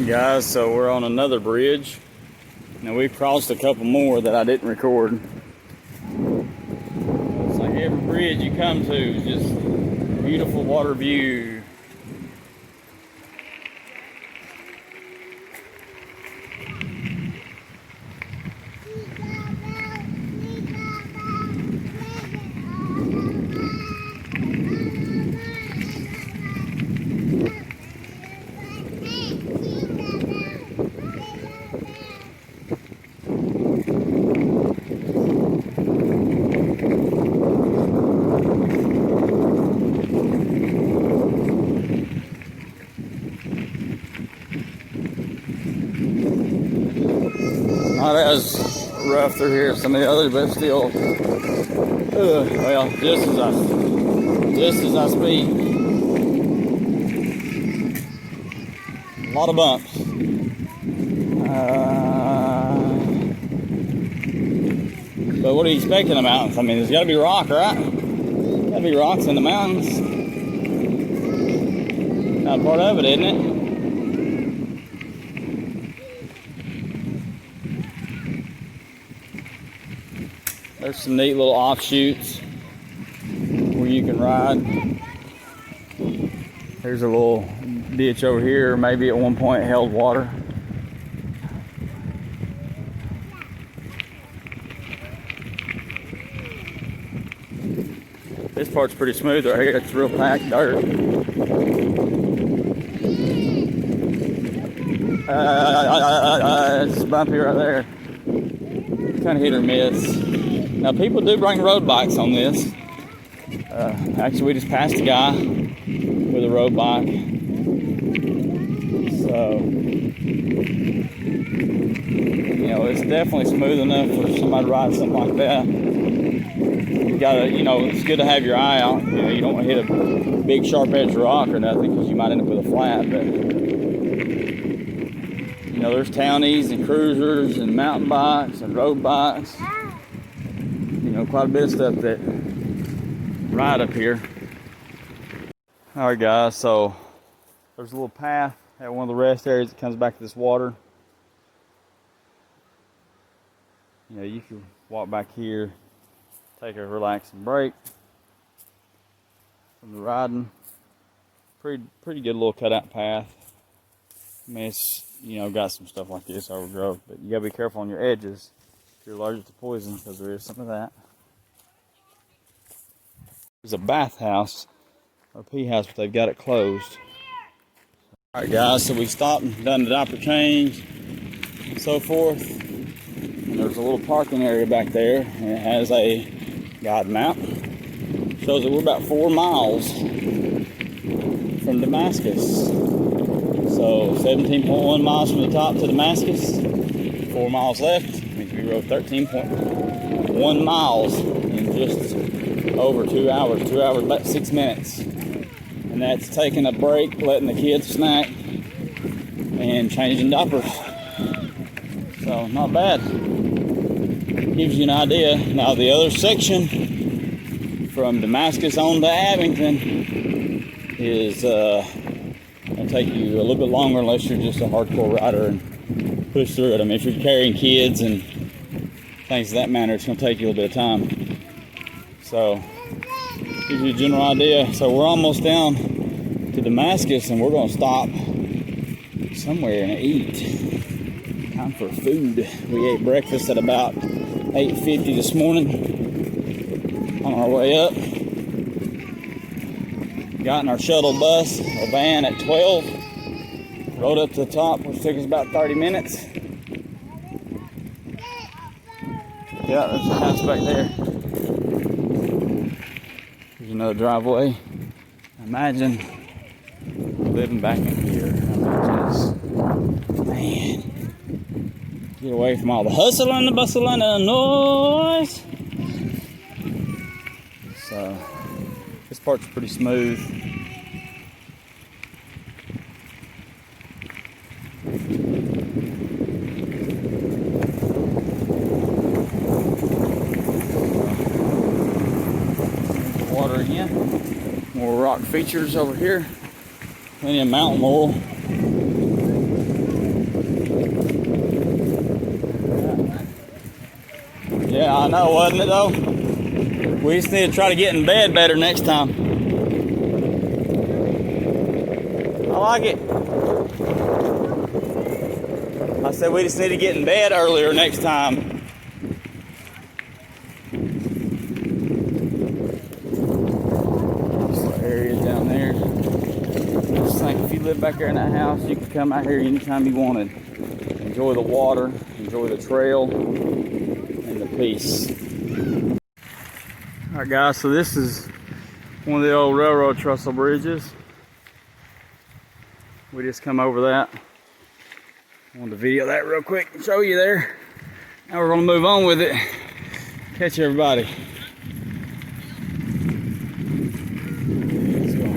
Guys, so we're on another bridge. Now we crossed a couple more that I didn't record. It's like every bridge you come to is just a beautiful water view. Not as rough through here as some of the others, but still, well, just as I speak, a lot of bumps. But what are you expecting in the mountains? I mean, there's got to be rock, right? Got to be rocks in the mountains. Not part of it, isn't it? There's some neat little offshoots where you can ride. There's a little ditch over here, maybe at one point held water. This part's pretty smooth right here. It's real packed dirt. It's bumpy right there. Kind of hit or miss. Now people do bring road bikes on this. Actually, we just passed a guy with a road bike. So, you know, it's definitely smooth enough for somebody to ride something like that. You gotta, you know, it's good to have your eye out. You know, you don't want to hit a big sharp edge rock or nothing because you might end up with a flat. But you know, there's townies and cruisers and mountain bikes and road bikes. You know, quite a bit of stuff that ride up here. All right, guys. So there's a little path at one of the rest areas that comes back to this water. You know, you can walk back here, take a relaxing break from the riding. Pretty good little cutout path. I mean, it's, you know, got some stuff like this overgrowth, but you gotta be careful on your edges if you're allergic to poison, because there is some of that. There's a bathhouse or pee house, but they've got it closed. All right, guys, so we stopped and done the diaper change and so forth. And there's a little parking area back there, and it has a guide map. Shows that we're about 4 miles from Damascus. So 17.1 miles from the top to Damascus, 4 miles left. Means we rode 13.1 miles in just over 2 hours. 2 hours, about 6 minutes. And that's taking a break, letting the kids snack, and changing diapers. So not bad. Gives you an idea. Now the other section from Damascus on to Abingdon is it'll take you a little bit longer unless you're just a hardcore rider and push through it. I mean, if you're carrying kids and things of that manner, it's going to take you a little bit of time. So, gives you a general idea. So we're almost down to Damascus, and we're going to stop somewhere and eat. Time for food. We ate breakfast at about 8:50 this morning. On our way up. Got in our shuttle bus, or van, at 12. Rode up to the top, which took us about 30 minutes. Yeah, there's a house back there. There's another driveway. Imagine living back in here. Man, get away from all the hustle and the bustle and the noise. So, this part's pretty smooth. Water again. More rock features over here. Plenty of mountain laurel. Yeah, I know, wasn't it though? We just need to try to get in bed better next time. I like it. I said we just need to get in bed earlier next time. This little area down there. I just think if you live back there in that house, you can come out here anytime you wanted. Enjoy the water, enjoy the trail, and the peace. Alright guys, so this is one of the old railroad trestle bridges. We just come over that. I wanted to video that real quick and show you there. Now we're going to move on with it. Catch everybody. Let's go.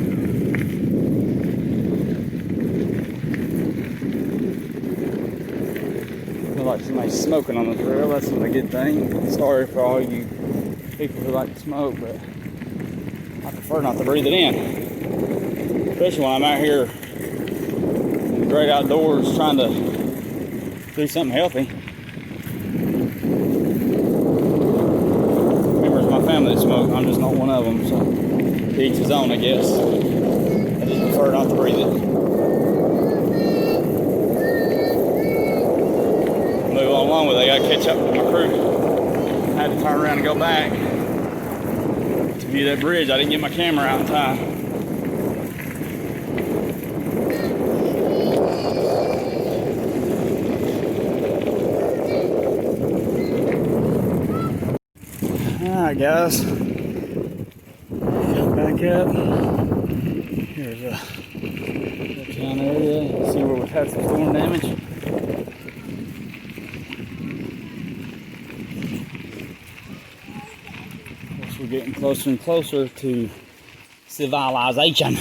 Feel like somebody's smoking on the trail. That's not a good thing. Sorry for all you people who like to smoke, but I prefer not to breathe it in. Especially when I'm out here in the great outdoors trying to do something healthy. Members of my family that smoke, I'm just not one of them, so to each his own, I guess. I just prefer not to breathe it. Move on along with it. I gotta catch up with my crew. I had to turn around and go back to view that bridge. I didn't get my camera out in time. Alright guys, back up. Here's a town area. You can see where we've had some storm damage. Of course, we're getting closer and closer to civilization.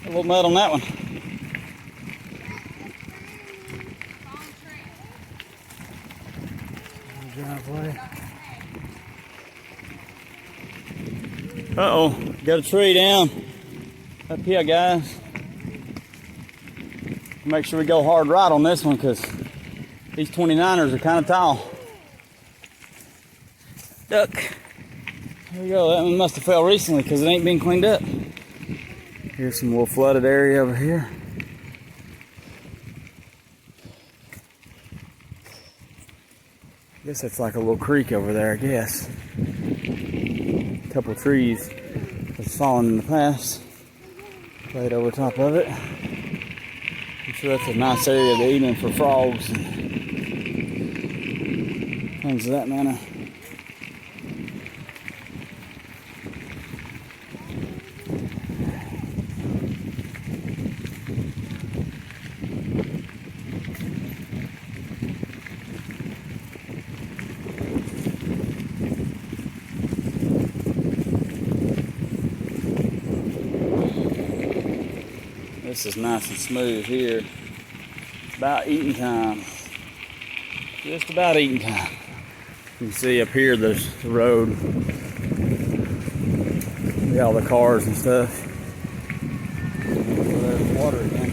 A little mud on that one. Driveway. Uh-oh, got a tree down up here, guys. Make sure we go hard right on this one because these 29ers are kind of tall. Duck. There we go. That one must have fell recently because it ain't been cleaned up. Here's some little flooded area over here. I guess that's like a little creek over there, I guess. A couple of trees that's fallen in the past. Laid over top of it. I'm sure that's a nice area of the evening for frogs and things of that manner. This is nice and smooth here. About eating time. Just about eating time. You can see up here there's the road. See all the cars and stuff. There's water again.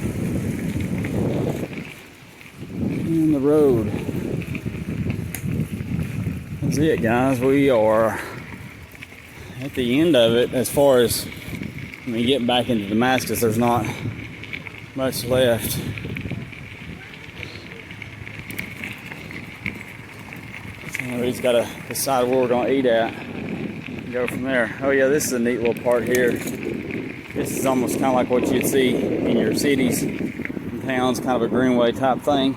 And the road. That's it, guys. We are at the end of it as far as when you get back into Damascus. There's not much left. So we just gotta decide where we're gonna eat at and go from there. Oh yeah, this is a neat little part here. This is almost kind of like what you'd see in your cities and towns, kind of a greenway type thing.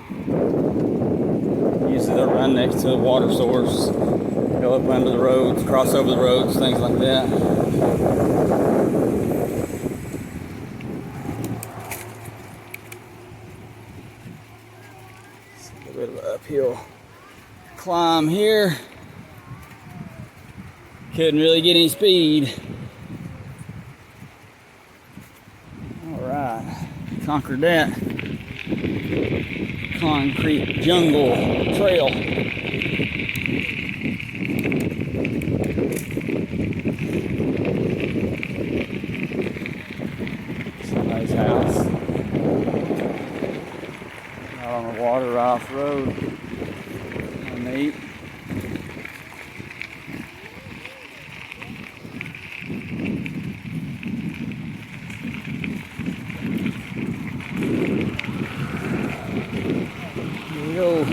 Usually they'll run next to a water source, go up under the roads, cross over the roads, things like that. A bit of an uphill climb here. Couldn't really get any speed. conquered that concrete jungle trail. Somebody's house. Out on the water, right off the road. Neat. Here we go.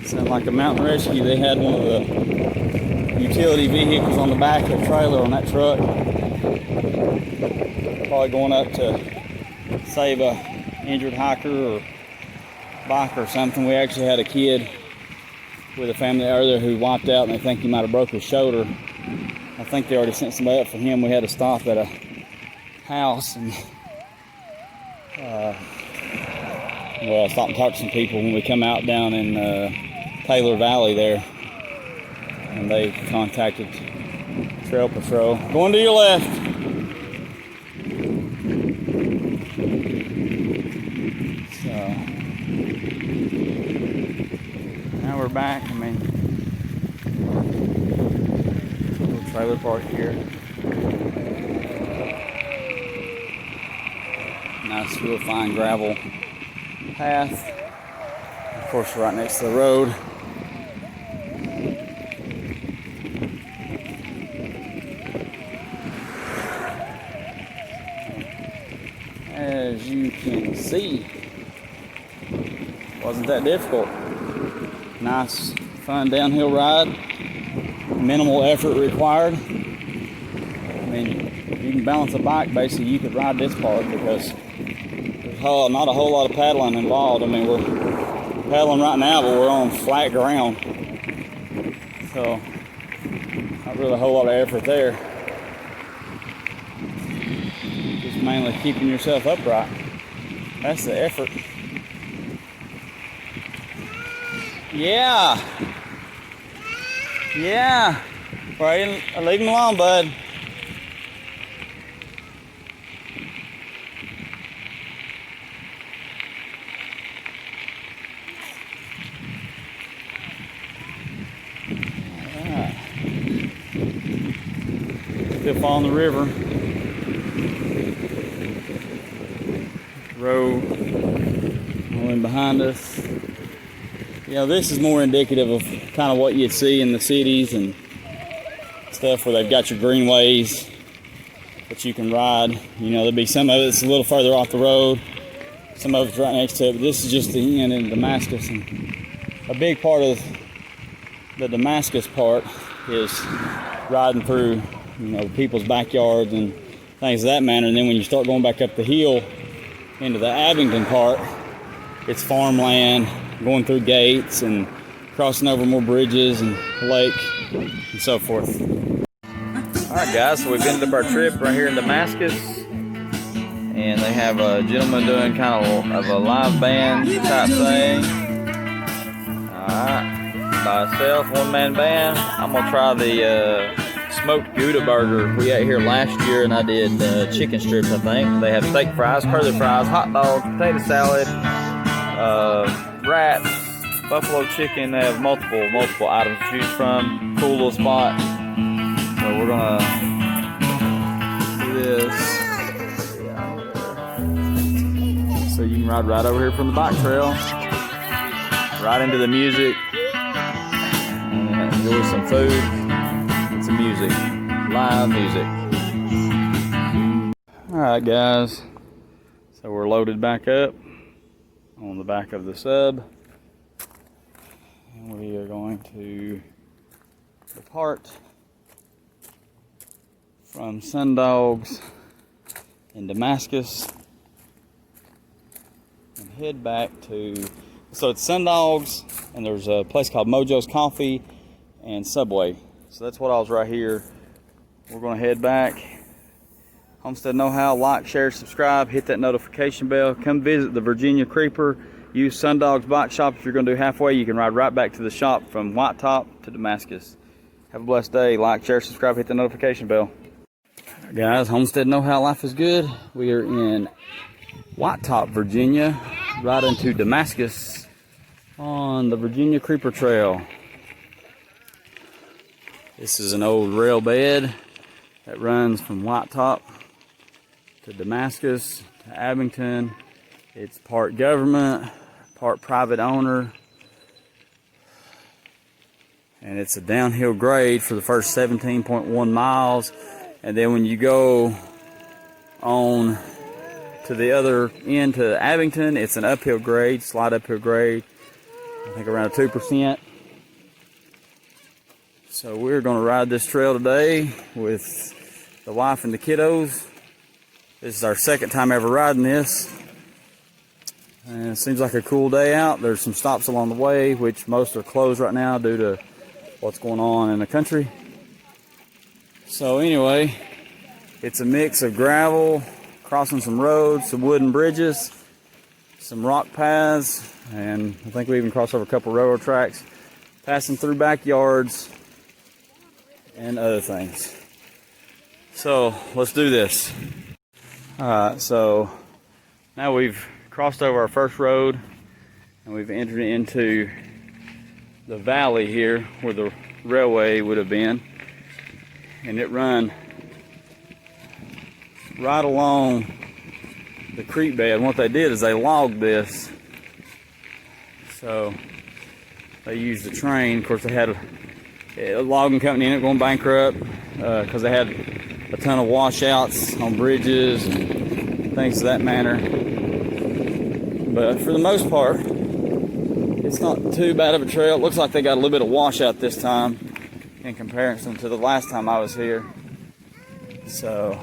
Sounds like a mountain rescue. They had one of the utility vehicles on the back of the trailer on that truck. Probably going up to save a injured hiker or biker or something. We actually had a kid with a family earlier who wiped out, and they think he might have broke his shoulder. I think they already sent somebody up for him. We had to stop at a house and stop and talk to some people when we come out down in Taylor Valley there, and they contacted Trail Patrol. Going to your left. So now we're back. I mean, little trailer park here. Nice, real fine gravel path. Of course, right next to the road. As you can see, wasn't that difficult. Nice, fun downhill ride. Minimal effort required. I mean, if you can balance a bike, basically you could ride this part because there's not a whole lot of paddling involved. I mean, we're paddling right now, but we're on flat ground. So, not really a whole lot of effort there. Just mainly keeping yourself upright. That's the effort. Yeah. Yeah. Right, leave him alone, bud. Alright. Still following the river. Road going behind us. You know, this is more indicative of kind of what you'd see in the cities and stuff where they've got your greenways that you can ride. You know, there'll be some of it's a little further off the road, some of it's right next to it, but this is just the end in Damascus. And a big part of the Damascus part is riding through, you know, people's backyards and things of that manner. And then when you start going back up the hill into the Abingdon part, it's farmland, going through gates and crossing over more bridges and lake and so forth. Alright guys, so we've ended up our trip right here in Damascus, and they have a gentleman doing kind of a live band type thing. Alright, by itself, one-man band. I'm gonna try the smoked Gouda burger we ate here last year, and I did chicken strips, I think. They have steak fries, curly fries, hot dogs, potato salad, wraps, buffalo chicken. They have multiple items to choose from. Cool little spot. So we're gonna do this. So you can ride right over here from the bike trail, right into the music, and enjoy some food and some music, live music. All right, guys. So we're loaded back up on the back of the sub, and we are going to depart from Sundogs in Damascus and head back to, so it's Sundogs, and there's a place called Mojo's Coffee and Subway. So that's what I was right here. We're going to head back. Homestead Know-How, like, share, subscribe, hit that notification bell. Come visit the Virginia Creeper. Use Sundog's Bike Shop. If you're going to do halfway, you can ride right back to the shop from White Top to Damascus. Have a blessed day. Like, share, subscribe, hit the notification bell. Right, guys, Homestead Know-How, life is good. We are in White Top, Virginia, right into Damascus on the Virginia Creeper Trail. This is an old rail bed that runs from White Top to Damascus to Abingdon. It's part government, part private owner, and it's a downhill grade for the first 17.1 miles, and then when you go on to the other end to Abingdon, it's an uphill grade, slight uphill grade, I think around 2%. So we're going to ride this trail today with the wife and the kiddos. This is our second time ever riding this. And it seems like a cool day out. There's some stops along the way, which most are closed right now due to what's going on in the country. So anyway, it's a mix of gravel, crossing some roads, some wooden bridges, some rock paths, and I think we even crossed over a couple railroad tracks, passing through backyards and other things. So let's do this. Alright, so now we've crossed over our first road and we've entered into the valley here where the railway would have been, and it run right along the creek bed. And what they did is they logged this, so they used the train. Of course, they had a logging company ended up going bankrupt because they had a ton of washouts on bridges and things of that manner. But for the most part, it's not too bad of a trail. It looks like they got a little bit of washout this time in comparison to the last time I was here. So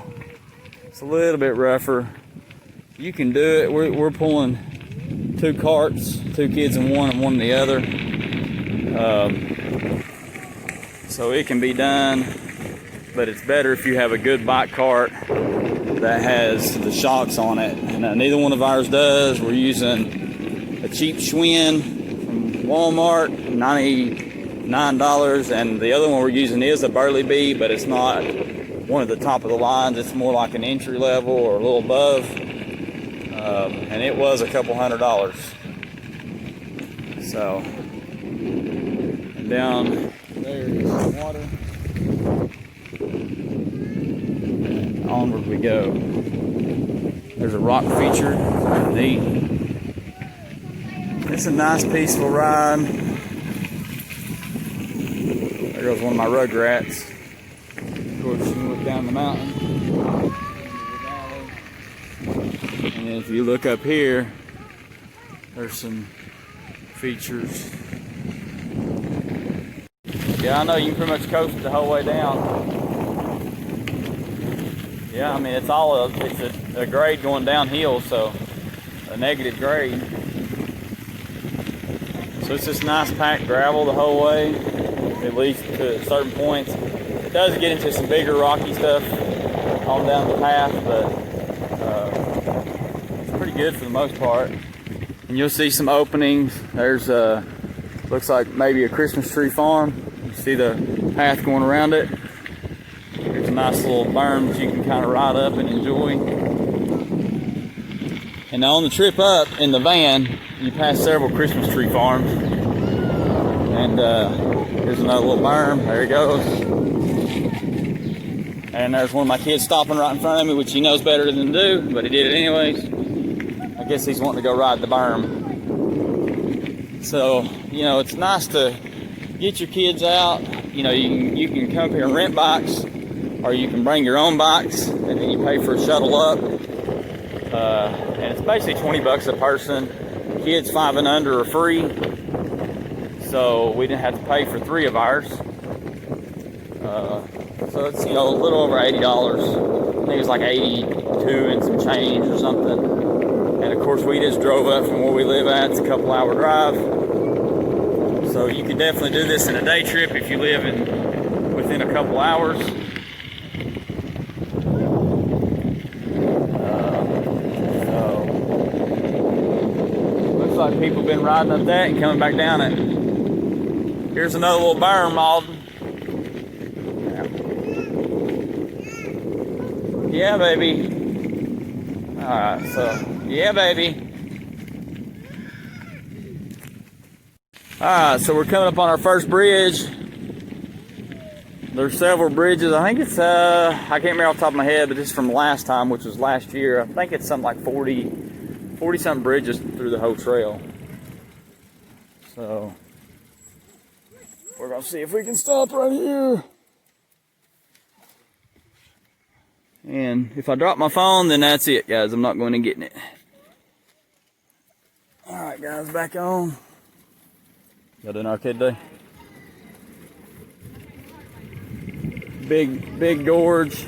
it's a little bit rougher. You can do it. We're pulling 2 carts, 2 kids in one and one in the other. So it can be done, but it's better if you have a good bike cart that has the shocks on it. And neither one of ours does. We're using a cheap Schwinn from Walmart, $99, and the other one we're using is a Burley Bee, but it's not one of the top of the lines. It's more like an entry level or a little above, and it was a couple $100. So, and down there is some water, and onward we go. There's a rock feature, neat. It's a nice peaceful ride. There goes one of my rugrats. Of course, you can look down the mountain, and if you look up here, there's some features. Yeah, I know you can pretty much coast the whole way down. Yeah, I mean it's a grade going downhill, so a negative grade. So it's just nice packed gravel the whole way, at least to certain points. It does get into some bigger rocky stuff on down the path, but it's pretty good for the most part. And you'll see some openings. There's looks like maybe a Christmas tree farm. You see the path going around it. There's a nice little berm that you can kind of ride up and enjoy. And on the trip up in the van, you pass several Christmas tree farms. And here's another little berm. There he goes. And there's one of my kids stopping right in front of me, which he knows better than to do, but he did it anyways. I guess he's wanting to go ride the berm. So, you know, it's nice to get your kids out. You know, you can come here and rent bikes, or you can bring your own bikes, and then you pay for a shuttle up. And it's basically $20 a person. Kids 5 and under are free, so we didn't have to pay for 3 of ours. So it's, you know, a little over $80. I think it's like 82 and some change or something. And of course we just drove up from where we live at. It's a couple-hour drive. So you can definitely do this in a day trip if you live within a couple hours. like people have been riding up that and coming back down it. Here's another little berm, Alden. Yeah, baby. Alright, so, yeah, baby. Alright, so we're coming up on our first bridge. There's several bridges. I think it's, I can't remember off the top of my head, but this is from last time, which was last year. I think it's something like 40-something bridges through the whole trail. So, we're going to see if we can stop right here. And if I drop my phone, then that's it, guys. I'm not going and getting it. Alright, guys, back on. Y'all doing okay today? Big gorge.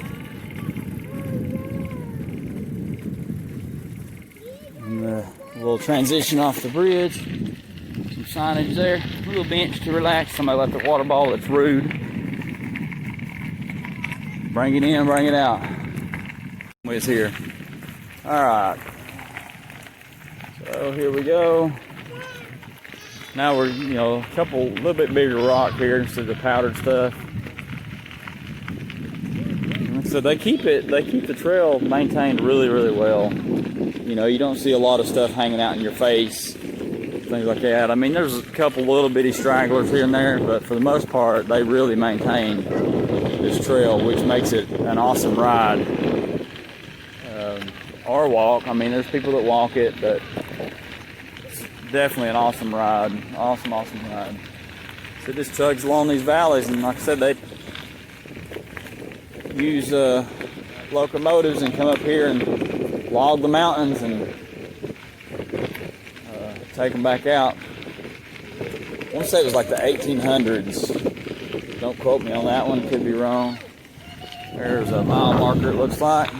And a little transition off the bridge. Some signage there. A little bench to relax. Somebody left the water ball. That's rude. Bring it in, bring it out. It's here. Alright. So here we go. Now we're, a little bit bigger rock here instead of the powdered stuff. So they keep the trail maintained really, really well. You don't see a lot of stuff hanging out in your face, things like that. I mean, there's a couple little bitty stragglers here and there, but for the most part, they really maintain this trail, which makes it an awesome ride. Or walk. I mean, there's people that walk it, but it's definitely an awesome ride. Awesome ride. So it just chugs along these valleys, and like I said, they use locomotives and come up here and log the mountains and take them back out. I want to say it was like the 1800s. Don't quote me on that one, could be wrong. There's a mile marker, it looks like.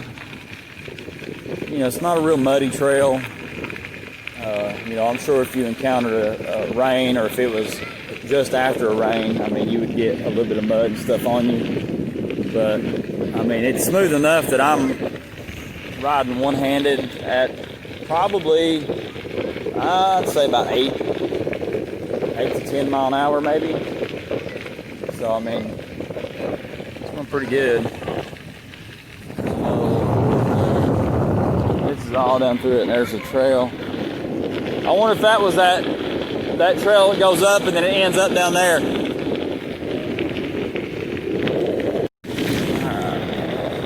It's not a real muddy trail. I'm sure if you encountered a rain, or if it was just after a rain, I mean, you would get a little bit of mud and stuff on you. But, I mean, it's smooth enough that I'm riding one-handed at probably, I'd say about 8 to 10 mile an hour maybe. So, I mean, it's going pretty good. This is all down through it, and there's a trail. I wonder if that was that trail that goes up and then it ends up down there.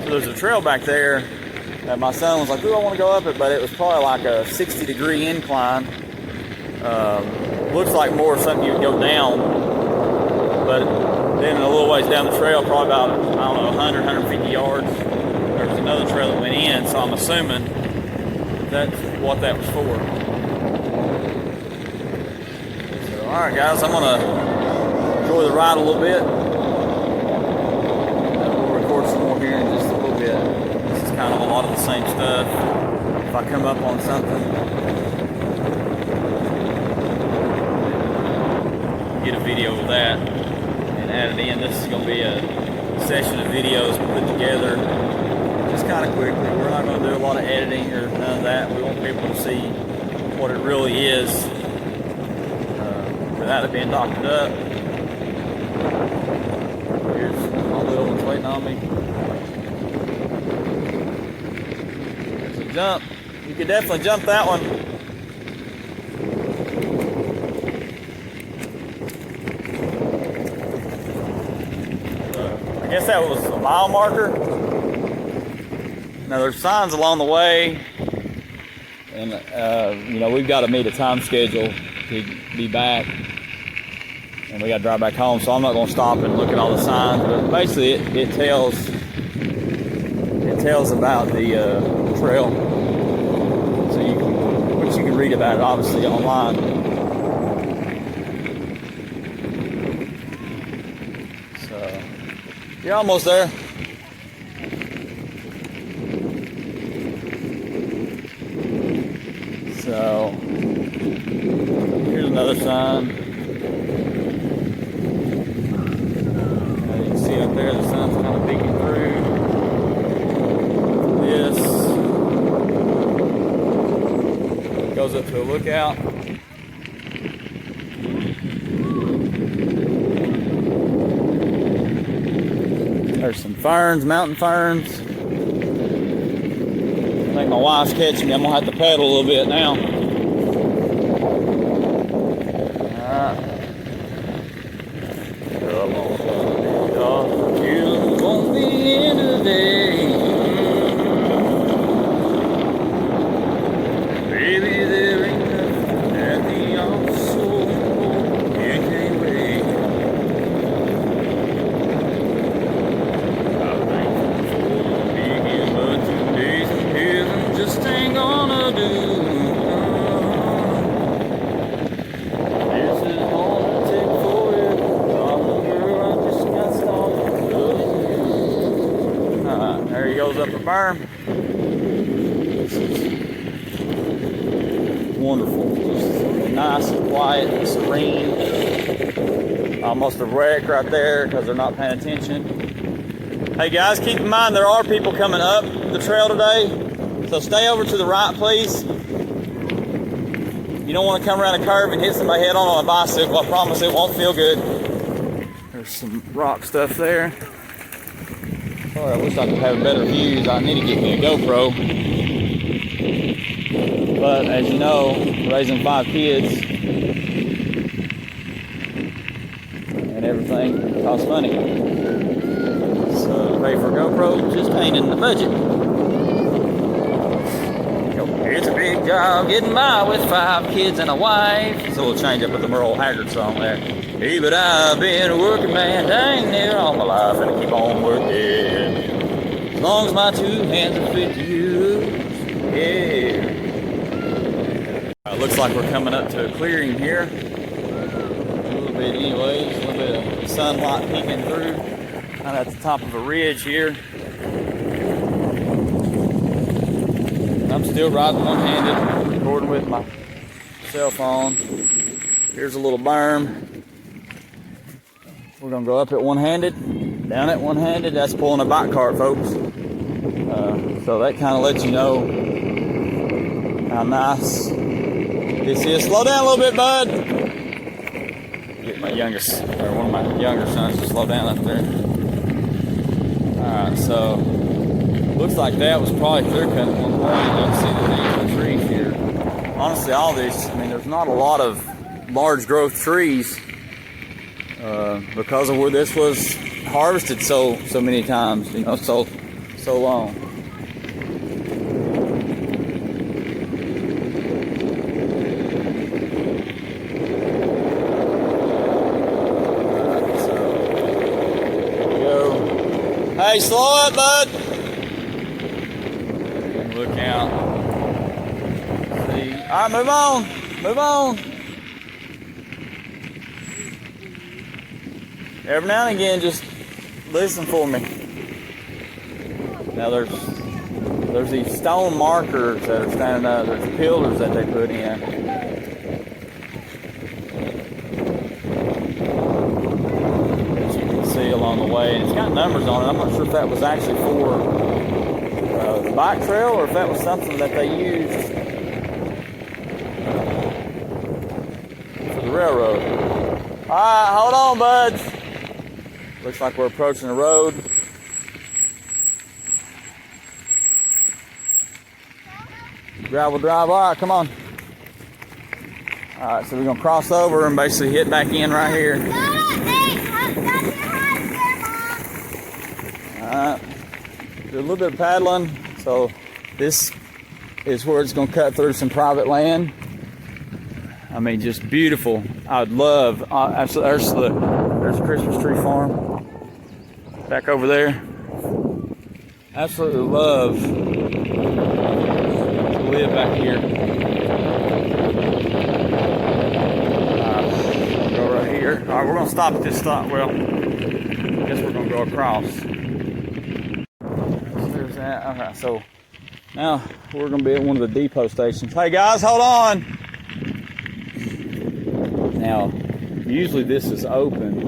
So there's a trail back there that my son was like, "Ooh, I want to go up it," but it was probably like a 60-degree incline. Looks like more something you would go down, but then a little ways down the trail, probably about, I don't know, 100, 150 yards, there's another trail that went in, so I'm assuming that's what that was for. So, alright guys, I'm going to enjoy the ride a little bit. We'll record some more here in just a little bit. This is kind of a lot of the same stuff. If I come up on something, get a video of that and add it in. This is going to be a session of videos put together just kind of quickly. We're not going to do a lot of editing or none of that. We want people to see what it really is without it being doctored up. Here's my little one's waiting on me. There's a jump. You could definitely jump that one. I guess that was a mile marker. Now there's signs along the way, and we've got to meet a time schedule to be back, and we got to drive back home. So I'm not going to stop and look at all the signs, but basically it tells about the trail, so you can read about it obviously online. So you're almost there. So here's another sign. You can see up there the sun's kind of peeking through this. Goes up to a lookout. There's some ferns, mountain ferns. I think my wife's catching me. I'm gonna have to pedal a little bit now. Come on, you won't be in today. Baby, there ain't nothing at the office. You can't wait. I'm thankful for being, but 2 days in heaven just ain't gonna do. This is gonna take forever. Darling girl, I just got started loving you. Alright, there he goes up the berm. This is wonderful. Just nice and quiet and serene. Almost a wreck right there because they're not paying attention. Hey guys, keep in mind there are people coming up the trail today, so stay over to the right, please. You don't want to come around a curve and hit somebody head on a bicycle. I promise it won't feel good. There's some rock stuff there. Sorry, I wish I could have better views. I need to get me a GoPro. But as you know, raising 5 kids and everything costs money. So pay for GoPro just ain't in the budget. It's a big job getting by with 5 kids and a wife. It's a little change up with the Merle Haggard song there. Hey, but I've been a working man dang near all my life and I keep on working. As long as my 2 hands are fit to use, yeah. Looks like we're coming up to a clearing here. A little bit anyways, a little bit of sunlight peeking through. Kind of at the top of a ridge here. I'm still riding one-handed, recording with my cell phone. Here's a little berm. We're gonna go up it one-handed, down it one-handed. That's pulling a bike cart, folks. So that kind of lets you know how nice this is. Slow down a little bit, bud. Get my youngest, or one of my younger sons to slow down up there. Alright, so looks like that was probably clear cut at one point. You don't see the trees here. Honestly, all these, I mean, there's not a lot of large growth trees because of where this was harvested so many times, you know, so long. Hey, slow up, bud. Look out. See. All right, move on. Move on. Every now and again, just listen for me. Now there's these stone markers that are standing up. There's pillars that they put in. Along the way, and it's got numbers on it. I'm not sure if that was actually for the bike trail or if that was something that they used for the railroad. Alright, hold on, buds. Looks like we're approaching the road. Gravel drive. Alright, come on. Alright, so we're going to cross over and basically hit back in right here. Do a little bit of paddling. So this is where it's going to cut through some private land. I mean, just beautiful. I would love. Absolutely, there's a Christmas tree farm back over there. Absolutely love to live back here. Go right here. All right, we're going to stop at this stop. Well, I guess we're going to go across. Okay, so now we're going to be at one of the depot stations. Hey guys, hold on. Now, usually this is open.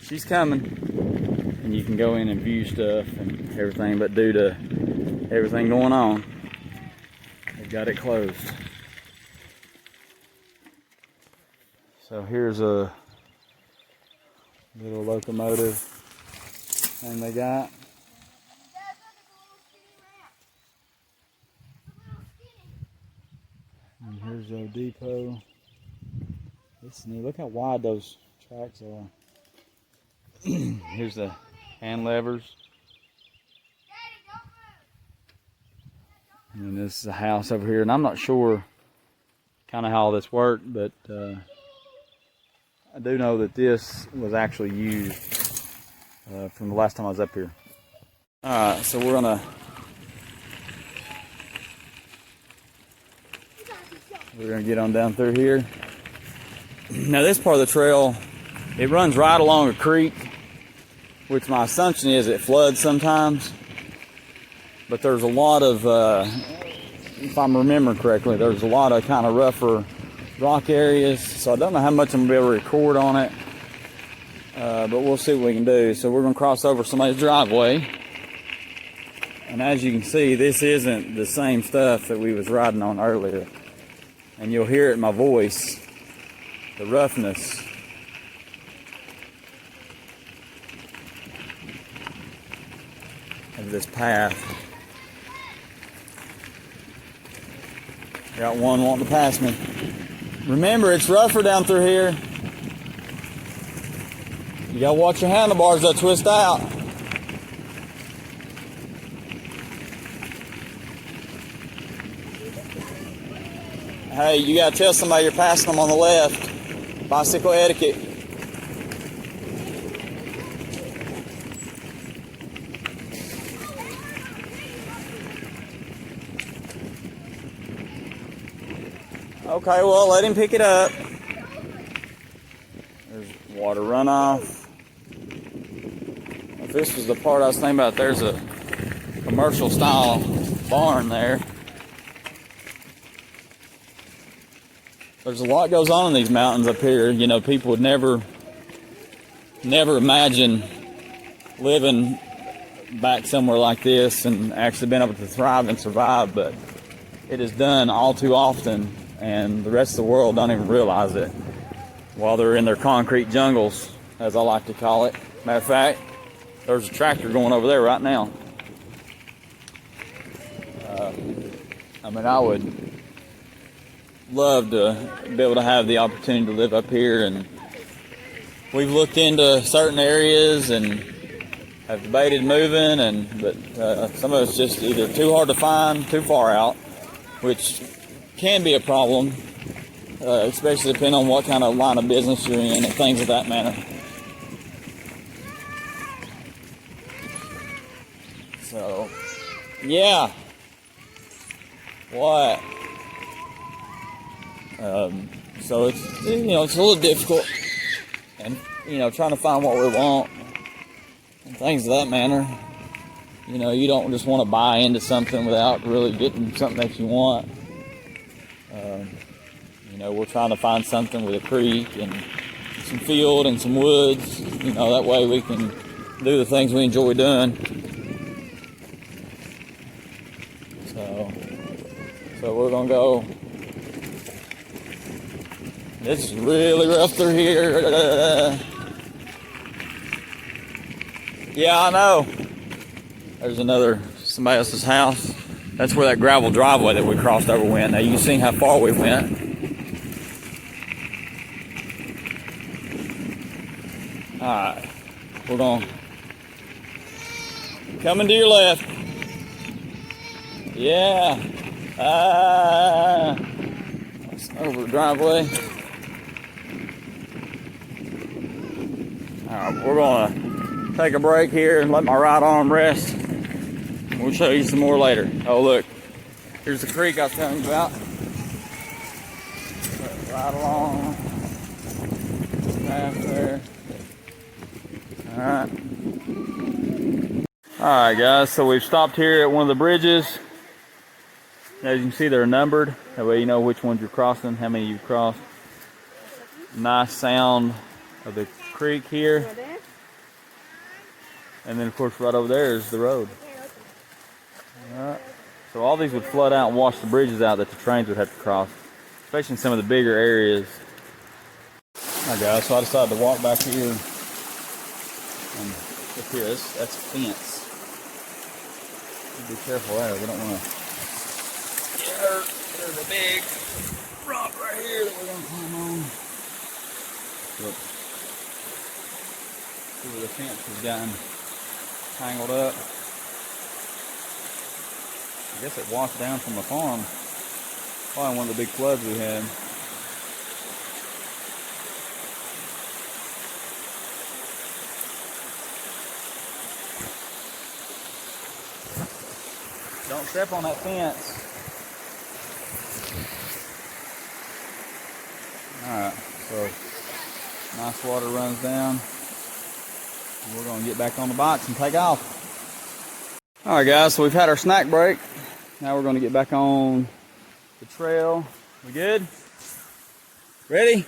She's coming, and you can go in and view stuff and everything, but due to everything going on, they've got it closed. So here's a Little locomotive thing they got. And here's the depot. This is neat. Look how wide those tracks are. Here's the hand levers. And this is a house over here, and I'm not sure kind of how all this worked, but I do know that this was actually used from the last time I was up here. All right, so we're gonna get on down through here. Now this part of the trail, it runs right along a creek, which my assumption is it floods sometimes. But there's a lot of, if I'm remembering correctly, there's a lot of kind of rougher rock areas. So I don't know how much I'm going to be able to record on it. But we'll see what we can do. So we're going to cross over somebody's driveway. And as you can see, this isn't the same stuff that we was riding on earlier. And you'll hear it in my voice, the roughness. Of this path. Got one wanting to pass me. Remember, it's rougher down through here. You gotta watch your handlebars, they'll twist out. Hey, you gotta tell somebody you're passing them on the left. Bicycle etiquette. Okay, well, let him pick it up. There's water runoff. If this was the part I was thinking about, there's a commercial style barn there. There's a lot goes on in these mountains up here. You know, people would never imagine living back somewhere like this and actually being able to thrive and survive, but it is done all too often. And the rest of the world don't even realize it while they're in their concrete jungles, as I like to call it. Matter of fact, there's a tractor going over there right now. I mean, I would love to be able to have the opportunity to live up here, and we've looked into certain areas and have debated moving, but some of it's just either too hard to find, too far out, which can be a problem, especially depending on what kind of line of business you're in and things of that manner. So, yeah. What? So it's, it's a little difficult, and trying to find what we want and things of that manner. You don't just want to buy into something without really getting something that you want. We're trying to find something with a creek and some field and some woods. That way we can do the things we enjoy doing. So we're gonna go. This is really rough through here. Yeah, I know. There's somebody else's house. That's where that gravel driveway that we crossed over went. Now you can see how far we went. Alright, we're going coming to your left. Yeah. That's over the driveway. Alright, we're going to take a break here and let my right arm rest. We'll show you some more later. Oh, look. Here's the creek I was telling you about. Right along. Path there. Alright. Alright, guys. So we've stopped here at one of the bridges. As you can see, they're numbered. That way you know which ones you're crossing, how many you've crossed. Nice sound of the creek here. And then, of course, right over there is the road. Alright. So all these would flood out and wash the bridges out that the trains would have to cross, especially in some of the bigger areas. Alright, guys, so I decided to walk back here Look here, that's a fence. Be careful there. We don't want to get hurt. There's a big rock right here that we're going to climb on. Look. See where the fence has gotten tangled up. I guess it washed down from the farm. Probably one of the big floods we had. Don't step on that fence. Alright, so nice water runs down. And we're going to get back on the bikes and take off. Alright guys, so we've had our snack break. Now we're going to get back on the trail. We good? Ready? Here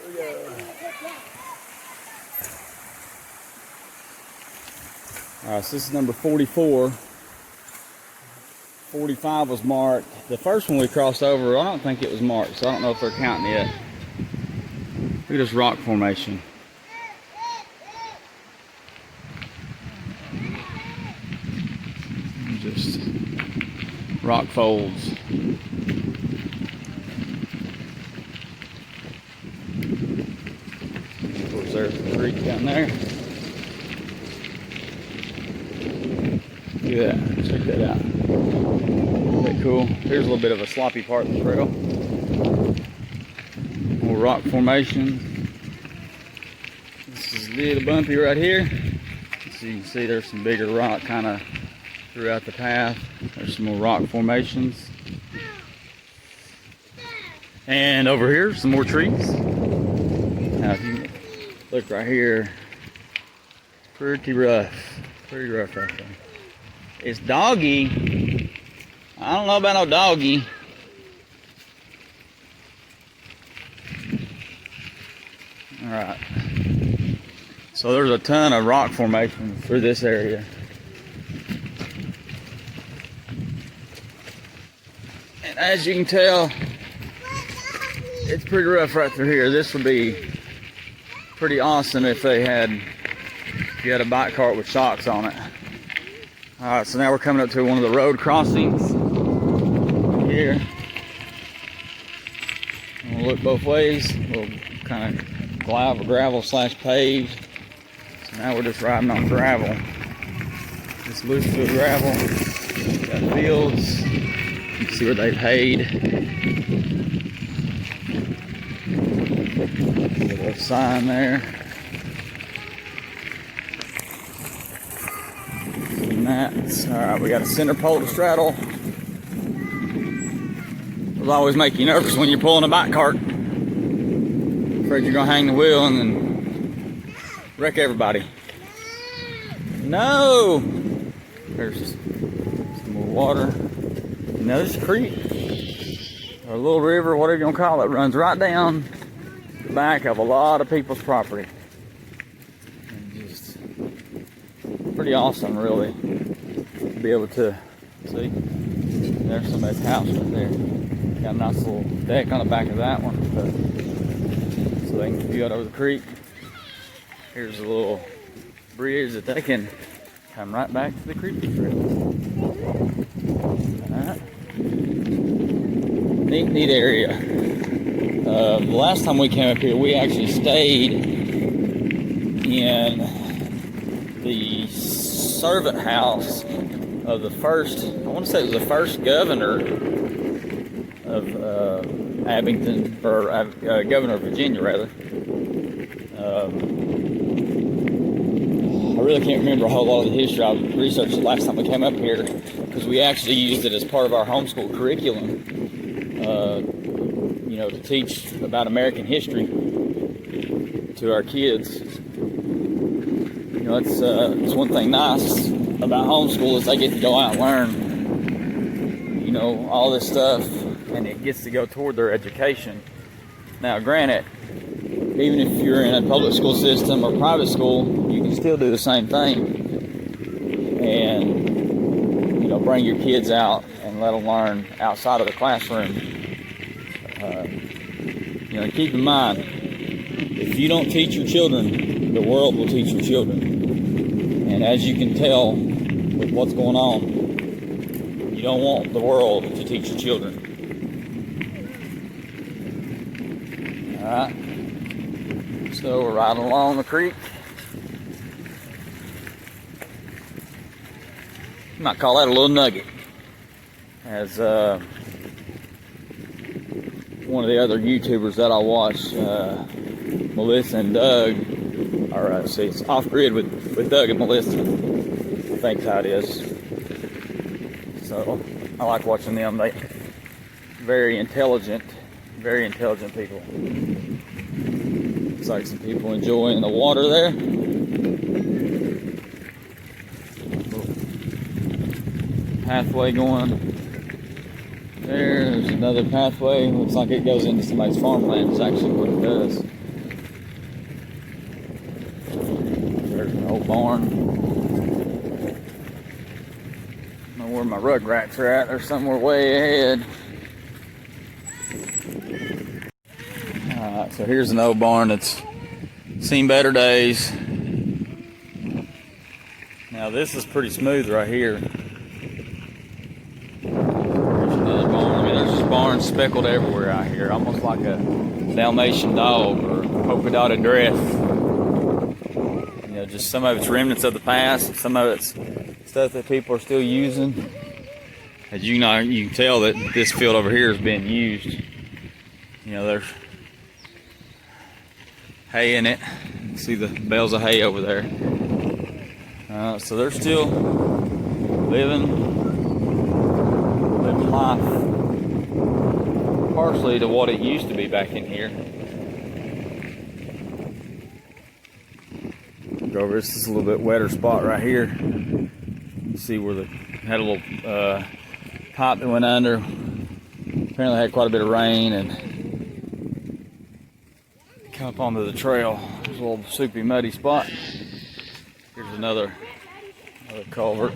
we go. Alright, so this is number 44. 45 was marked. The first one we crossed over, I don't think it was marked, so I don't know if they're counting yet. Look at this rock formation. Just rock folds. Of course, there's the creek down there. Look at that. Check that out. Isn't that cool? Here's a little bit of a sloppy part of the trail. More rock formation. This is a little bumpy right here. So you can see there's some bigger rock kind of throughout the path. There's some more rock formations. And over here, some more trees. Now if you look right here, pretty rough. Pretty rough right there. It's doggy. I don't know about no doggy. Alright. So there's a ton of rock formation through this area. And as you can tell, it's pretty rough right through here. This would be pretty awesome if you had a bike cart with shocks on it. Alright, so now we're coming up to one of the road crossings here. We'll look both ways. We'll kind of gravel slash paved. So now we're just riding on gravel. Just loose foot gravel. Got fields. You can see where they've hayed. A little sign there. Alright, we got a center pole to straddle. It'll always make you nervous when you're pulling a bike cart. Afraid you're gonna hang the wheel and then wreck everybody. No! There's some more water. Now this creek, or a little river, whatever you want to call it, runs right down the back of a lot of people's property. And just pretty awesome, really, to be able to see. There's somebody's house right there. Got a nice little deck on the back of that one, so they can view out over the creek. Here's a little bridge that they can come right back to the creepy trail. Alright. Neat area. The last time we came up here, we actually stayed in the servant house of the first, I want to say it was the first governor of Abingdon, or Governor of Virginia, rather. I really can't remember a whole lot of the history. I researched it last time we came up here because we actually used it as part of our homeschool curriculum, you know, to teach about American history to our kids. You know, it's one thing nice about homeschool is they get to go out and learn, you know, all this stuff, and it gets to go toward their education. Now, granted, even if you're in a public school system or private school, you can still do the same thing and, you know, bring your kids out and let them learn outside of the classroom. You know, keep in mind, If you don't teach your children, the world will teach your children. And as you can tell with what's going on, you don't want the world to teach your children. Alright, so we're riding along the creek. You might call that a little nugget. As one of the other YouTubers that I watch, Melissa and Doug, or see, it's Off Grid with Doug and Melissa, I think how it is. So I like watching them. They very intelligent people. Looks like some people enjoying the water there. Pathway going. There's another pathway. Looks like it goes into somebody's farmland. Is actually what it does. There's an old barn. I don't know where my rugrats are at. They're somewhere way ahead. Alright, so here's an old barn that's seen better days. Now this is pretty smooth right here. Barns speckled everywhere out here, almost like a Dalmatian dog or polka dotted dress. You know, just some of it's remnants of the past, some of it's stuff that people are still using. As you know, you can tell that this field over here is being used. You know, there's hay in it. You can see the bales of hay over there. So they're still living life. Partially to what it used to be back in here. Go over, this is a little bit wetter spot right here. You see where the had a little pipe that went under. Apparently had quite a bit of rain and come up onto the trail. There's a little soupy, muddy spot. Here's another culvert.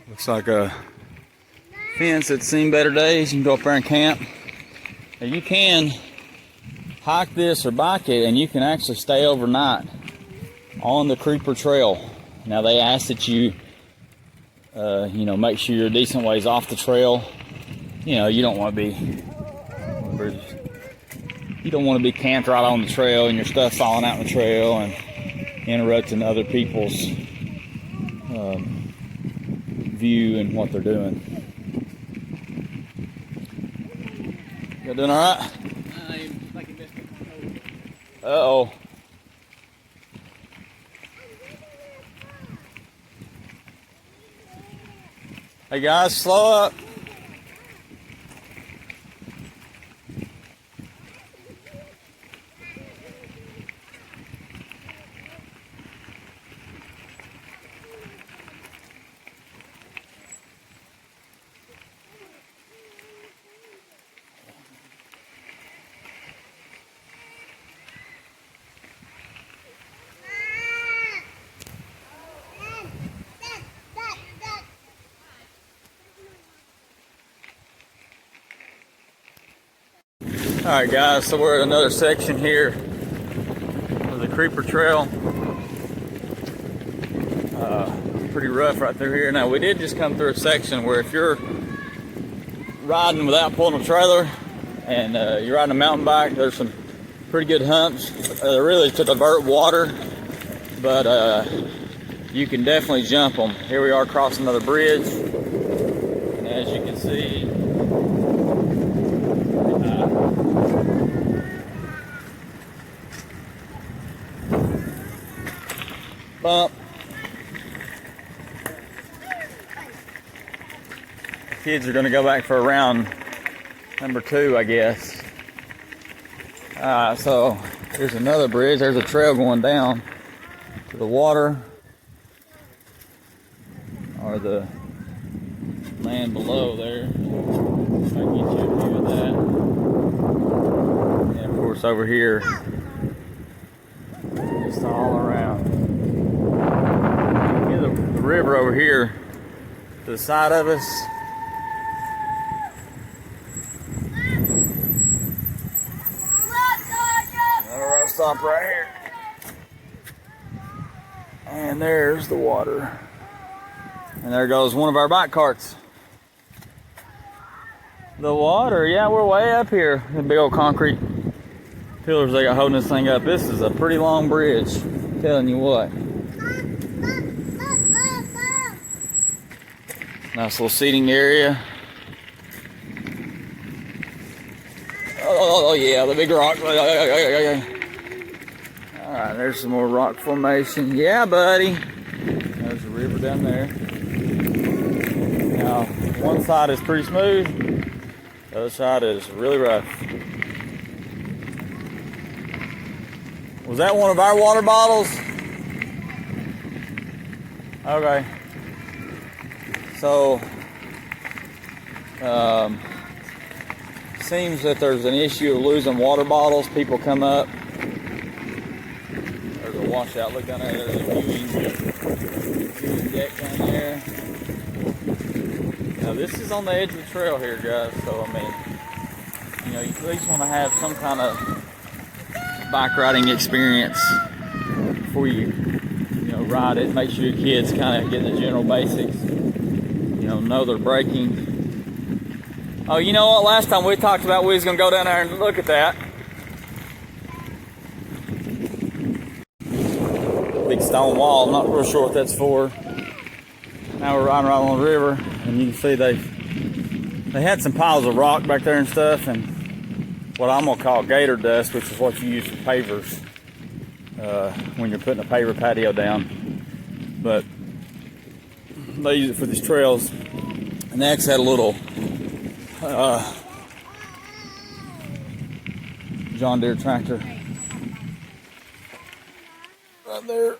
Looks like a fence that's seen better days. You can go up there and camp. Now you can hike this or bike it, and you can actually stay overnight on the Creeper Trail. Now they ask that you, make sure you're a decent ways off the trail. You know, you don't want to be camped right on the trail and your stuff falling out in the trail and interrupting other people's view and what they're doing. You doing all right? I'm making this. Uh-oh. Hey guys, slow up. Alright guys, so we're at another section here of the Creeper Trail. Pretty rough right through here. Now we did just come through a section where if you're riding without pulling a trailer and you're riding a mountain bike, there's some pretty good humps. Really to divert water, but you can definitely jump them. Here we are crossing another bridge, and as you can see, bump. Kids are going to go back for round number 2, I guess. So here's another bridge. There's a trail going down to the water or the land below there. If I can get you a view of that. And of course over here, just all around. The river over here to the side of us. stop right here. And there's the water. And there goes one of our bike carts. The water, yeah, we're way up here. The big old concrete pillars they got holding this thing up. This is a pretty long bridge. I'm telling you what. Nice little seating area. Oh yeah, the big rock. Alright, there's some more rock formation. Yeah, buddy. There's a river down there. Now, one side is pretty smooth. The other side is really rough. Was that one of our water bottles? Okay. So, seems that there's an issue of losing water bottles. People come up. There's a washout. Look down there. There's a viewing deck down there. Now this is on the edge of the trail here, guys. So I mean, you know, you at least want to have some kind of bike riding experience before you ride it. Make sure your kids kind of get the general basics. Know their braking. Oh, you know what? Last time we talked about we was gonna go down there and look at that big stone wall. I'm not real sure what that's for. Now we're riding right on the river, and you can see they had some piles of rock back there and stuff, and what I'm gonna call gator dust, which is what you use for pavers when you're putting a paver patio down. But they use it for these trails. And they actually had a little John Deere tractor right there.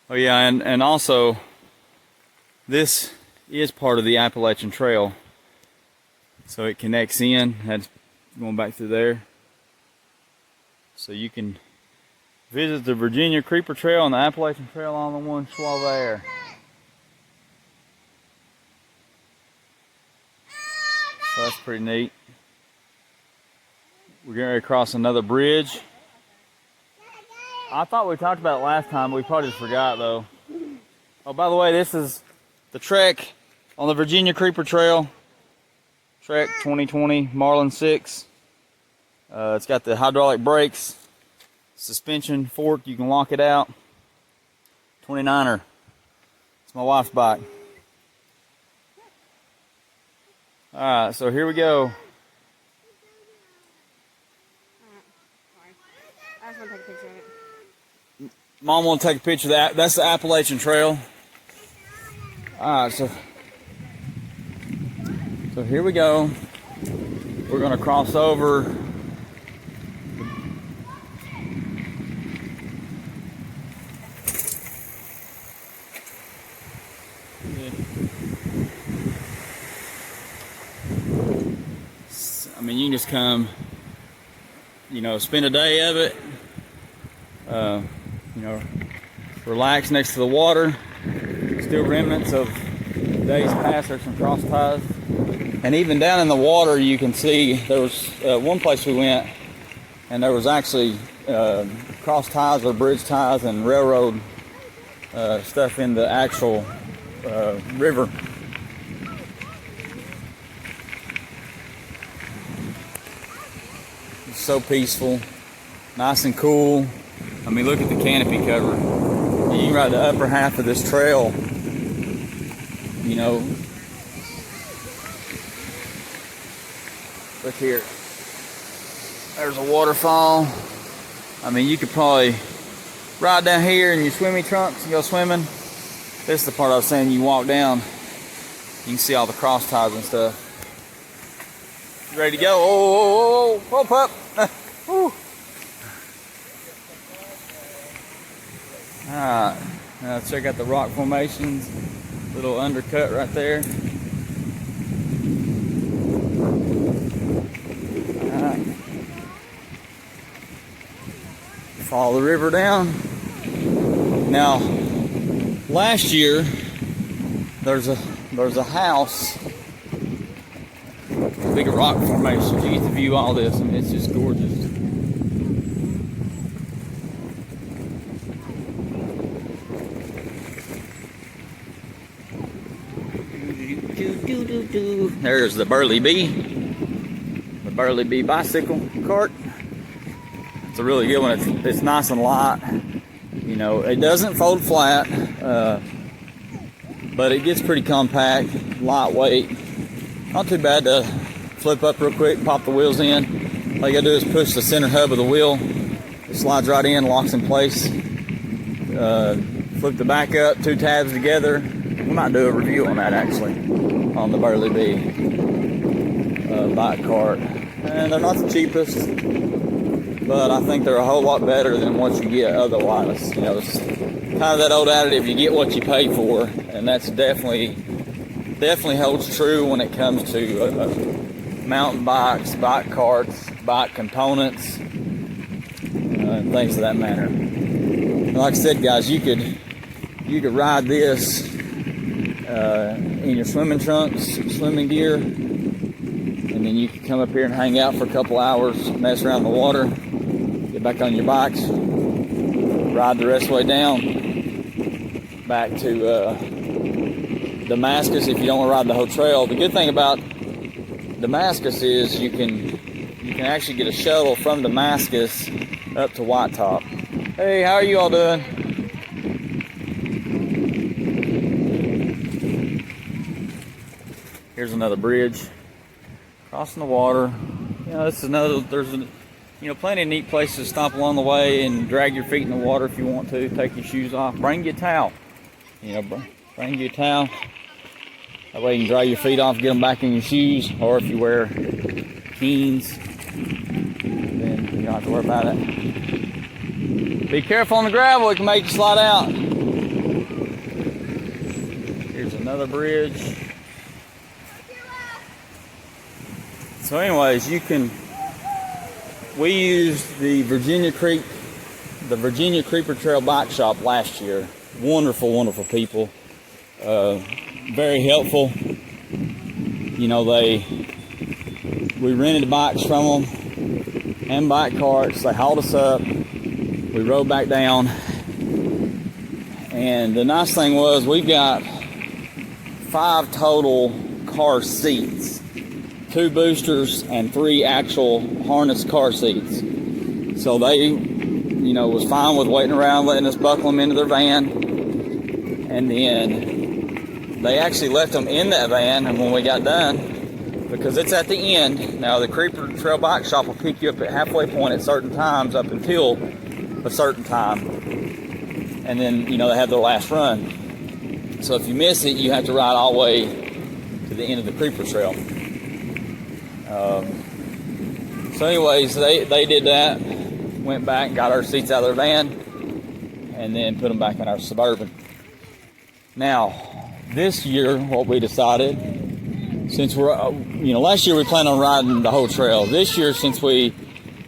Oh yeah, and also this is part of the Appalachian Trail, so it connects in. That's going back through there. So you can visit the Virginia Creeper Trail and the Appalachian Trail all in one swell there. So that's pretty neat. We're getting ready to cross another bridge. I thought we talked about it last time, but we probably just forgot though. Oh, by the way, this is the trek on the Virginia Creeper Trail. Trek 2020 Marlin 6. It's got the hydraulic brakes, suspension fork, you can lock it out. 29er. It's my wife's bike. Alright, so here we go. I just want to take a picture of it. Mom want to take a picture of that. That's the Appalachian Trail. Alright, so here we go. We're going to cross over. I mean, you can just come, spend a day of it, relax next to the water. Still remnants of days past. There's some cross ties. And even down in the water, you can see there was one place we went, and there was actually cross ties or bridge ties and railroad stuff in the actual river. It's so peaceful, nice and cool. I mean, look at the canopy cover. You can ride the upper half of this trail, Look here. There's a waterfall. I mean, you could probably ride down here in your swimming trunks and go swimming. This is the part I was saying, you walk down, you can see all the cross ties and stuff. You ready to go? Oh, pup. Woo. Alright, now check out the rock formations. Little undercut right there. Alright. Follow the river down. Now, last year there's a house, big rock formation. You get to view all this. I mean, it's just gorgeous. There's the Burley Bee. The Burley Bee bicycle cart. It's a really good one. It's nice and light. You know, it doesn't fold flat, but it gets pretty compact, lightweight. Not too bad to flip up real quick, pop the wheels in. All you gotta do is push the center hub of the wheel. It slides right in, locks in place. Flip the back up, 2 tabs together. We might do a review on that actually, on the Burley Bee bike cart. And they're not the cheapest, but I think they're a whole lot better than what you get otherwise. You know, it's kind of that old adage, you get what you pay for, and that's definitely holds true when it comes to mountain bikes, bike carts, bike components, and things of that matter. And like I said, guys, you could ride this in your swimming trunks, swimming gear, and then you can come up here and hang out for a couple hours, mess around in the water, get back on your bikes, ride the rest of the way down back to Damascus if you don't want to ride the whole trail. The good thing about Damascus is you can actually get a shuttle from Damascus up to White Top. Hey, how are you all doing? Here's another bridge crossing the water. You know, this is another. There's plenty of neat places to stop along the way and drag your feet in the water if you want to. Take your shoes off. Bring your towel. Bring your towel. That way you can dry your feet off, get them back in your shoes, or if you wear Keens, then you don't have to worry about it. Be careful on the gravel, it can make you slide out. Here's another bridge. So anyways, we used the Virginia Creeper Trail Bike Shop last year. Wonderful, wonderful people. Very helpful. You know, we rented bikes from them and bike carts. They hauled us up. We rode back down. And the nice thing was we've got 5 total car seats, 2 boosters and 3 actual harness car seats. So they, was fine with waiting around, letting us buckle them into their van. And then they actually left them in that van, and when we got done, because it's at the end, now the Creeper Trail Bike Shop will pick you up at halfway point at certain times up until a certain time. And then, they have their last run. So if you miss it, you have to ride all the way to the end of the Creeper Trail. So anyways, they did that, went back, got our seats out of their van, and then put them back in our Suburban. Now, this year, what we decided, since we're, last year we planned on riding the whole trail. This year, since we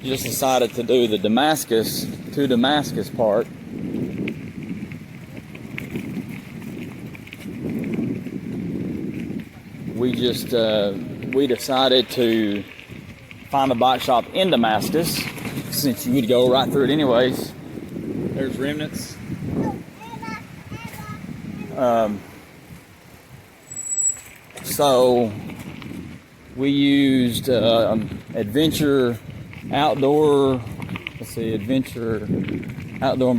just decided to do the Damascus to Damascus part, we decided to find a bike shop in Damascus, since you would go right through it anyways. There's remnants. So we used Adventure Outdoor and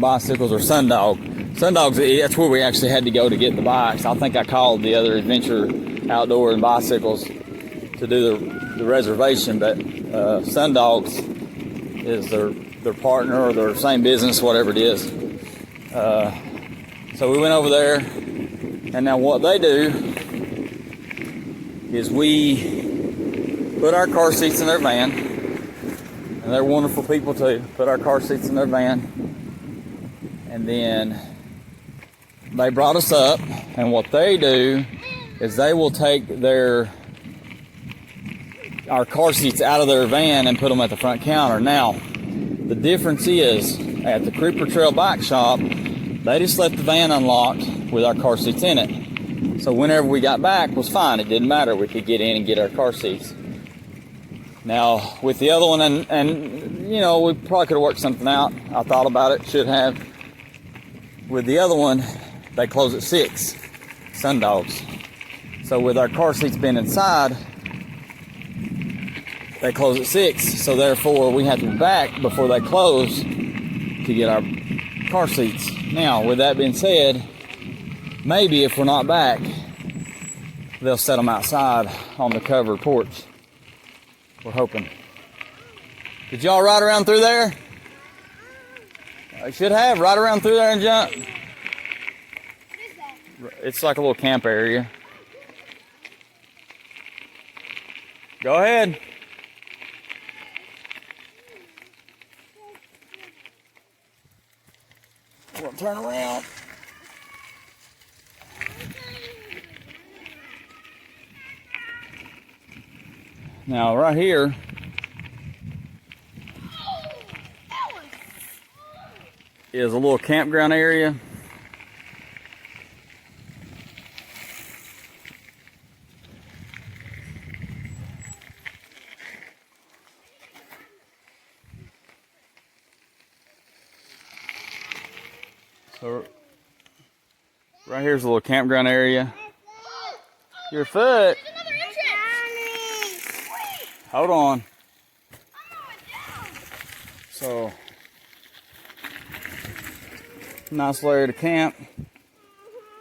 Bicycles, or Sundog. Sundog's, that's where we actually had to go to get the bikes. I think I called the other Adventure Outdoor and Bicycles to do the reservation, but Sundogs is their partner or their same business, whatever it is. So we went over there, and now what they do is we put our car seats in their van, and they're wonderful people too. Put our car seats in their van, and then they brought us up, and what they do is they will take our car seats out of their van and put them at the front counter. Now, the difference is, at the Creeper Trail Bike Shop, they just left the van unlocked with our car seats in it. So whenever we got back was fine. It didn't matter. We could get in and get our car seats. Now with the other one, and you know, we probably could have worked something out. I thought about it, should have. With the other one, they close at 6, Sundogs. So with our car seats being inside, they close at 6. So therefore, we have to be back before they close to get our car seats. Now, with that being said, maybe if we're not back, they'll set them outside on the covered porch. We're hoping. Did y'all ride around through there? I should have. Ride around through there and jump. What is that? It's like a little camp area. Go ahead. We're gonna turn around. Now, right here is a little campground area. So, right here's a little campground area. Your foot. Hold on. So, nice little area to camp.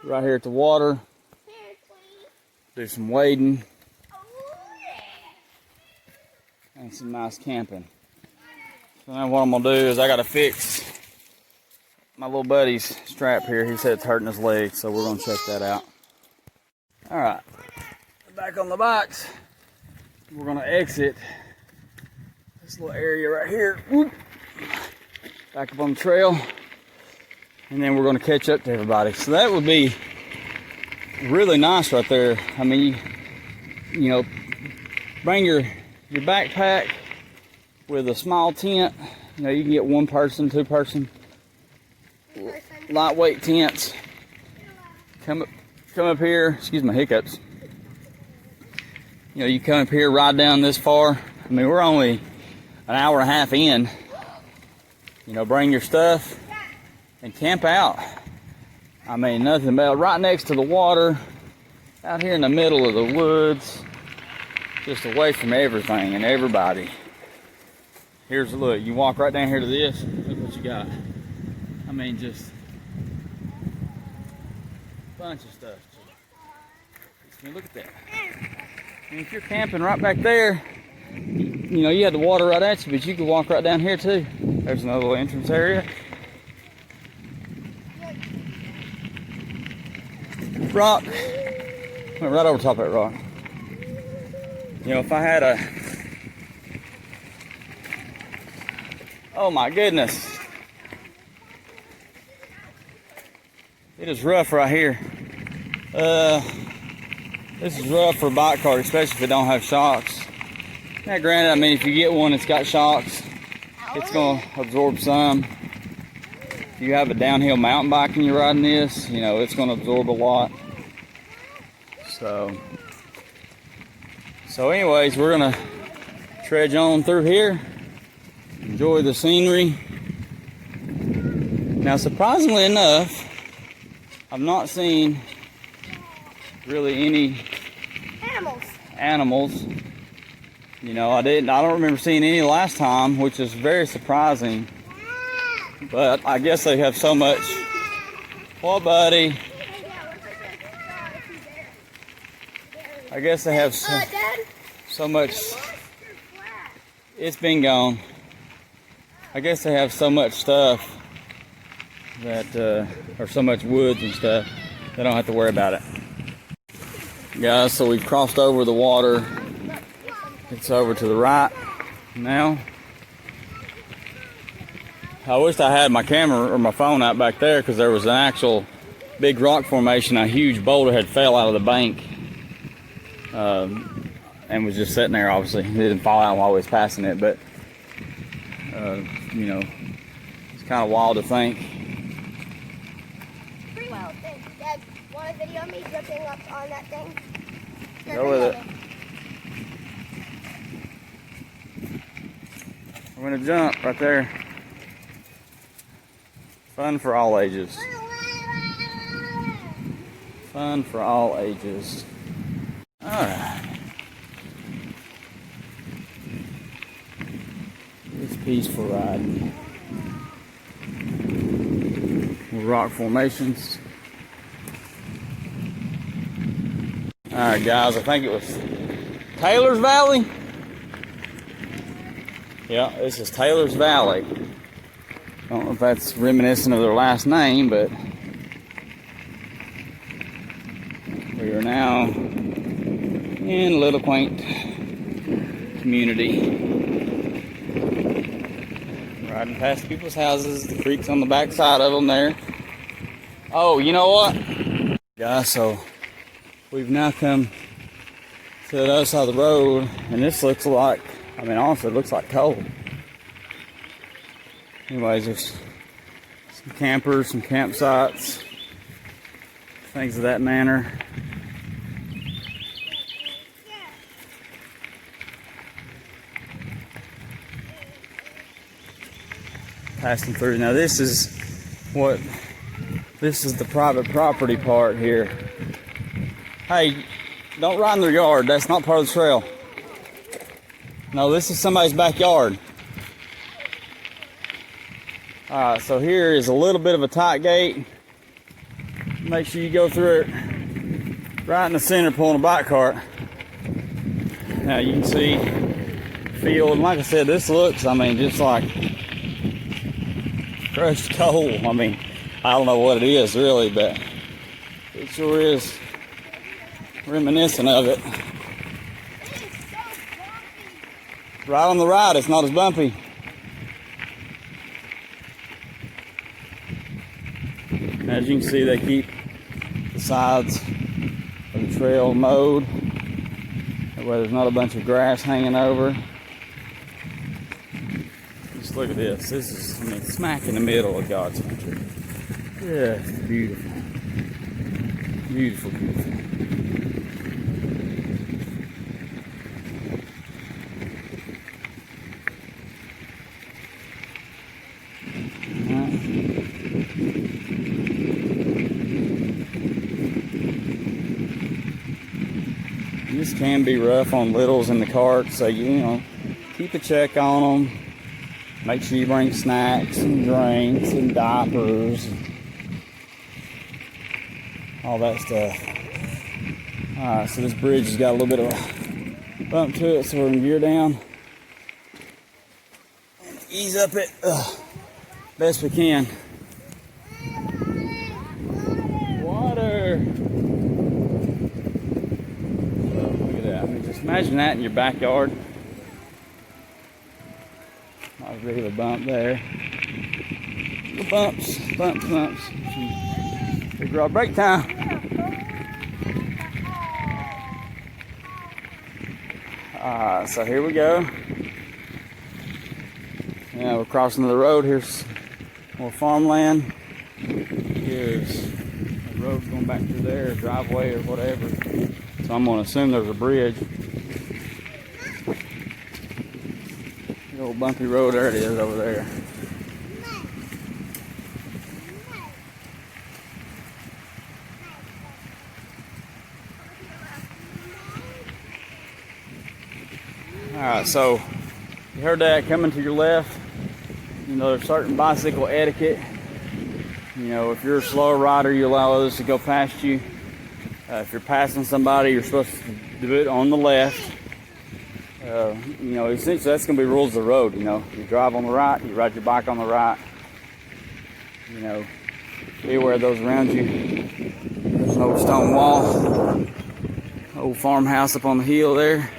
Right here at the water. Do some wading. And some nice camping. So now what I'm going to do is I got to fix my little buddy's strap here. He said it's hurting his leg, so we're going to check that out. Alright. Back on the box. We're going to exit this little area right here. Whoop. Back up on the trail. And then we're going to catch up to everybody. So that would be really nice right there. I mean, you know, bring your backpack with a small tent. You know, you can get 1 person, 2 person. Lightweight tents. Come up here. Excuse my hiccups. You know, you come up here, ride down this far. I mean, we're only an hour and a half in. You know, bring your stuff and camp out. I mean, nothing but right next to the water, out here in the middle of the woods, just away from everything and everybody. Here's a look. You walk right down here to this. Look what you got. I mean, just a bunch of stuff. I mean, look at that. I mean, if you're camping right back there, you know, you had the water right at you, but you could walk right down here too. There's another little entrance area. Rock. Went right over top of that rock. You know, if I had a... Oh my goodness. It is rough right here. This is rough for a bike cart, especially if it don't have shocks. Now granted, I mean, if you get one that's got shocks, it's going to absorb some. If you have a downhill mountain bike and you're riding this, you know, it's going to absorb a lot. So anyways, we're going to trudge on through here. Enjoy the scenery. Now, surprisingly enough, I've not seen really any animals. You know, I don't remember seeing any last time, which is very surprising. But I guess they have so much. What, buddy? I guess they have so much. It's been gone. I guess they have so much stuff that, or so much woods and stuff, they don't have to worry about it. Guys, so we've crossed over the water. It's over to the right now. I wished I had my camera or my phone out back there, because there was an actual big rock formation. A huge boulder had fell out of the bank and was just sitting there. Obviously, it didn't fall out while I was passing it, but you know, it's kind of wild to think. Pretty wild. Dad, Want a video of me dripping up on that thing? Go with it. I'm gonna jump right there. Fun for all ages. Fun for all ages. Alright. It's peaceful riding. Rock formations. Alright guys, I think it was Taylor's Valley. Yeah, this is Taylor's Valley. I don't know if that's reminiscent of their last name, but we are now in a little quaint community. Riding past people's houses, the creek's on the back side of them there. Oh, you know what? Guys, so we've now come to the other side of the road, and this looks like, I mean, honestly, it looks like coal. Anyways, there's some campers, some campsites, things of that manner. Passing through. Now this is the private property part here. Hey, don't ride in their yard. That's not part of the trail. No, this is somebody's backyard. Alright, so here is a little bit of a tight gate. Make sure you go through it right in the center pulling a bike cart. Now you can see field, and like I said, this looks, I mean, just like crushed coal. I mean, I don't know what it is really, but it sure is reminiscent of it. Right on the right, it's not as bumpy. As you can see, they keep the sides of the trail mowed, where there's not a bunch of grass hanging over. Just look at this. This is, I mean, smack in the middle of God's country. Just beautiful. Beautiful, beautiful. This can be rough on littles in the cart, so you know, keep a check on them. Make sure you bring snacks and drinks and diapers, all that stuff. Alright, so this bridge has got a little bit of a bump to it, so we're gonna gear down and ease up it best we can. Water. Just imagine that in your backyard. Not really a bump there. Little bumps. Big rock break time. So here we go. Now we're crossing the road. Here's more farmland. Here's a road going back through there, a driveway or whatever. So I'm going to assume there's a bridge. The old bumpy road, there it is over there. Alright, so you heard that coming to your left. You know, there's certain bicycle etiquette. You know, if you're a slow rider, you allow others to go past you. If you're passing somebody, you're supposed to do it on the left. You know, essentially that's going to be rules of the road. You know, you drive on the right, you ride your bike on the right. You know, be aware of those around you. There's an old stone wall, old farmhouse up on the hill there.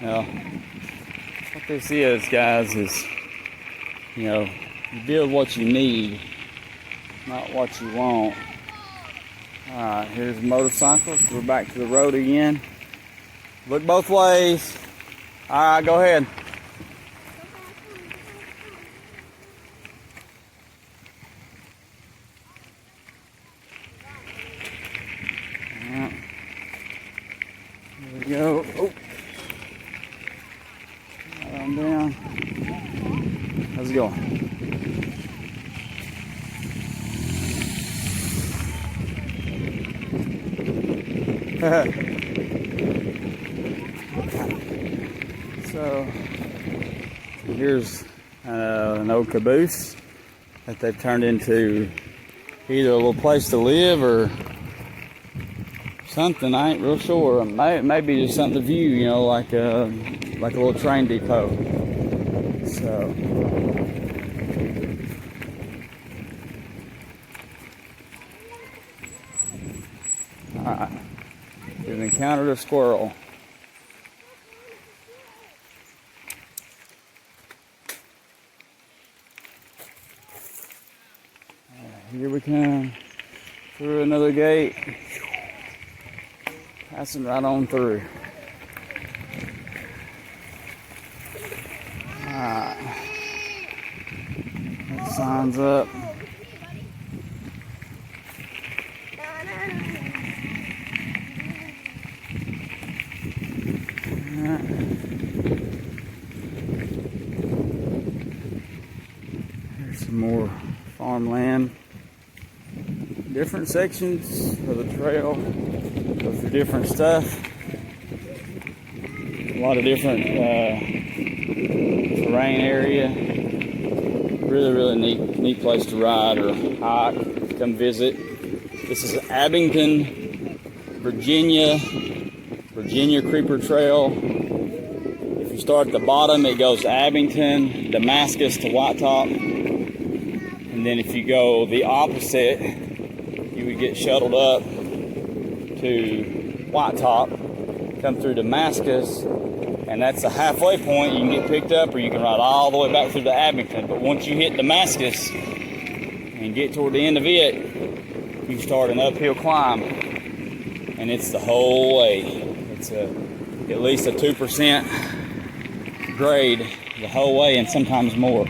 Now, what this is, guys, is, you know, you build what you need, not what you want. Alright, here's the motorcycles. We're back to the road again. Look both ways. Alright, go ahead. Alright. There we go. Oh. Right on down. How's it going? So here's an old caboose that they've turned into either a little place to live or something. I ain't real sure. Maybe just something to view, you know, like a little train depot. So alright, we've encountered a squirrel. Here we come through another gate, passing right on through. Alright, that sign's up. Here's some more farmland. Different sections of the trail go through different stuff. A lot of different terrain area. Really neat place to ride or hike. Come visit. This is Abingdon, Virginia Creeper Trail. If you start at the bottom, it goes to Abingdon, Damascus to White Top. And then if you go the opposite, you would get shuttled up to White Top, come through Damascus, and that's the halfway point. You can get picked up or you can ride all the way back through to Abingdon. But once you hit Damascus and get toward the end of it, you start an uphill climb, and it's the whole way. It's at least a 2% grade the whole way, and sometimes more.